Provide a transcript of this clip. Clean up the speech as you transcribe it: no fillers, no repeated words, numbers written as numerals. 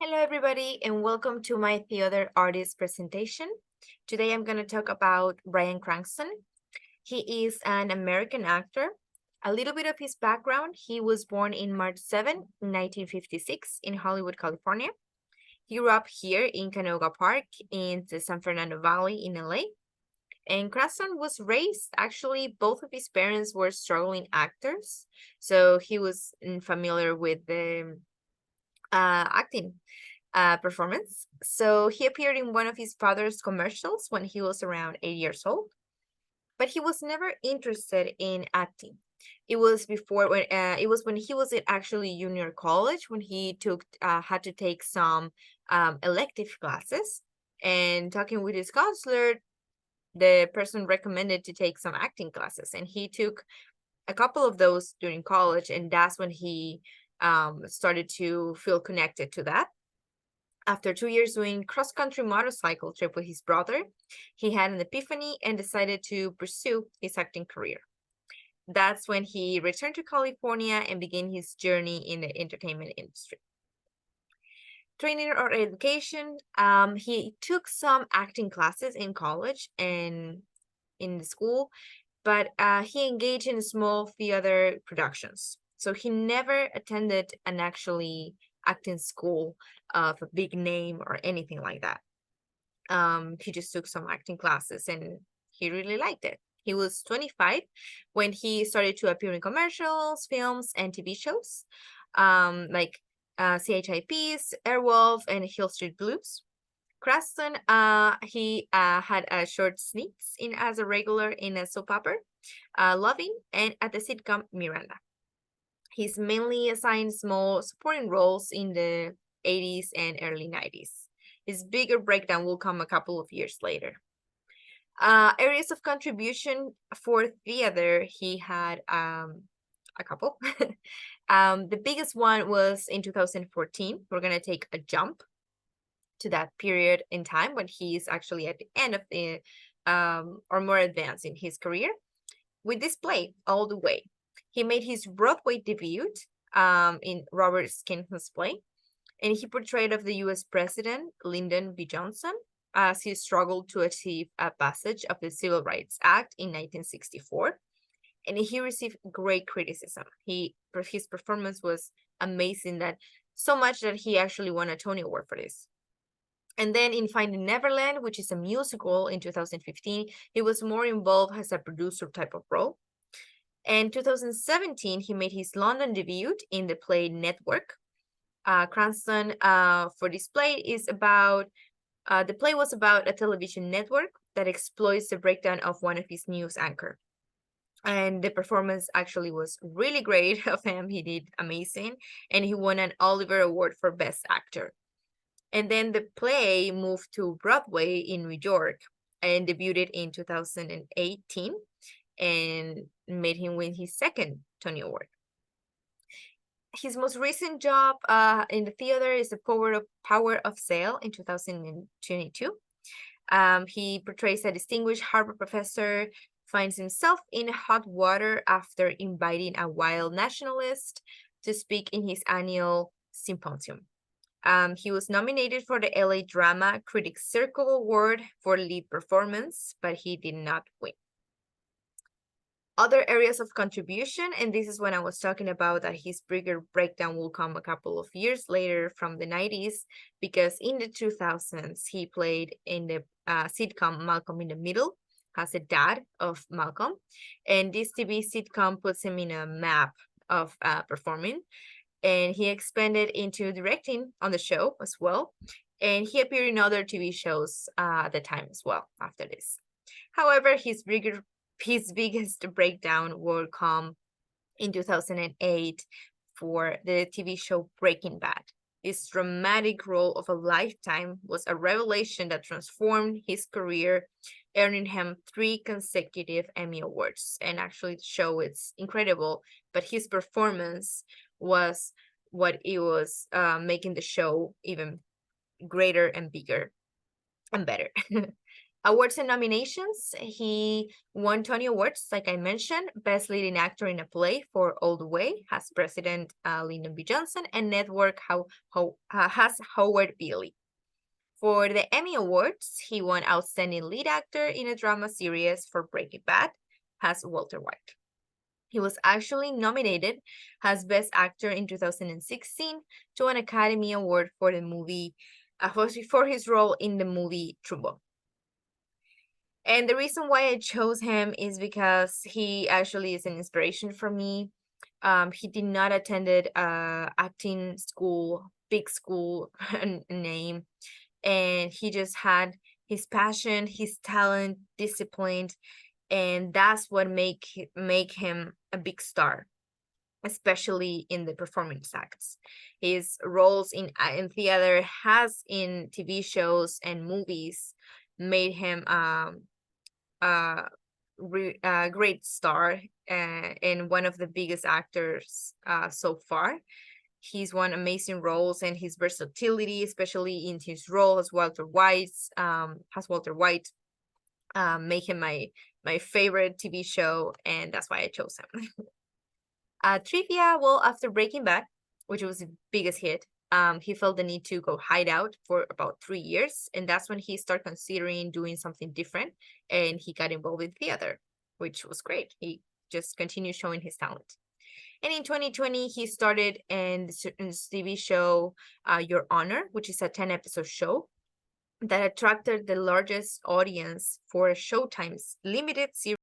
Hello, everybody, and welcome to my theater artist presentation. Today, I'm going to talk about Bryan Cranston. He is an American actor. A little bit of his background: he was born in March 7, 1956, in Hollywood, California. He grew up here in Canoga Park in the San Fernando Valley in LA. And Cranston was raised, actually, both of his parents were struggling actors. So he was familiar with the acting performance. So he appeared in one of his father's commercials when he was around 8 years old, but he was never interested in acting. It was when he was at actually junior college when he took had to take some elective classes. And talking with his counselor, the person recommended to take some acting classes, and he took a couple of those during college, and that's when he started to feel connected to that. After 2 years doing cross-country motorcycle trip with his brother, he had an epiphany and decided to pursue his acting career. That's when he returned to California and began his journey in the entertainment industry. Training or education, he took some acting classes in college and in the school, but he engaged in small theater productions. So he never attended an actually acting school of a big name or anything like that. He just took some acting classes and he really liked it. He was 25 when he started to appear in commercials, films, and TV shows, like CHIP's, Airwolf, and Hill Street Blues. Cranston, he had a short sneaks in as a regular in a soap opera, Loving, and at the sitcom Miranda. He's mainly assigned small supporting roles in the 80s and early 90s. His bigger breakdown will come a couple of years later. Areas of contribution for theater, he had a couple. The biggest one was in 2014. We're going to take a jump to that period in time when he's actually at the end of the or more advanced in his career with this play All the Way. He made his Broadway debut in Robert Skinton's play, and he portrayed of the U.S. President Lyndon B. Johnson as he struggled to achieve a passage of the Civil Rights Act in 1964, and he received great criticism. His performance was amazing, that so much that he actually won a Tony Award for this. And then in Finding Neverland, which is a musical in 2015, he was more involved as a producer type of role. In 2017, he made his London debut in the play Network. Cranston, for this play, the play was about a television network that exploits the breakdown of one of his news anchor. And the performance actually was really great of him. He did amazing, and he won an Oliver Award for Best Actor. And then the play moved to Broadway in New York and debuted in 2018 and made him win his second Tony Award. His most recent job in the theater is The Power of Sale in 2022. He portrays a distinguished Harvard professor, finds himself in hot water after inviting a wild nationalist to speak in his annual symposium. He was nominated for the LA Drama Critics Circle Award for lead performance, but he did not win. Other areas of contribution, and this is when I was talking about that his bigger breakdown will come a couple of years later from the 90s, because in the 2000s, he played in the sitcom Malcolm in the Middle as the dad of Malcolm. And this TV sitcom puts him in a map of performing. And he expanded into directing on the show as well. And he appeared in other TV shows at the time as well after this. However, his biggest breakdown will come in 2008 for the TV show Breaking Bad. This dramatic role of a lifetime was a revelation that transformed his career, earning him 3 consecutive Emmy Awards. And actually, the show is incredible, but his performance was what it was making the show even greater and bigger and better. Awards and nominations. He won Tony Awards, like I mentioned, Best Leading Actor in a Play for All the Way, has President Lyndon B. Johnson, and Network has Howard Beale. For the Emmy Awards, he won Outstanding Lead Actor in a Drama Series for Breaking Bad, has Walter White. He was actually nominated as Best Actor in 2016 to an Academy Award for the movie, for his role in the movie Trumbo. And the reason why I chose him is because he actually is an inspiration for me. He did not attended acting school, big school name, and he just had his passion, his talent, discipline, and that's what make him a big star, especially in the performance acts. His roles in theater has in TV shows and movies made him great star and one of the biggest actors so far. He's won amazing roles, and his versatility, especially in his role as Walter White, make him my favorite TV show, and that's why I chose him. Trivia. Well, after Breaking Bad, which was the biggest hit, he felt the need to go hide out for about 3 years, and that's when he started considering doing something different, and he got involved in theater, which was great. He just continued showing his talent. And in 2020, he started in this TV show, Your Honor, which is a 10-episode show that attracted the largest audience for a Showtime's limited series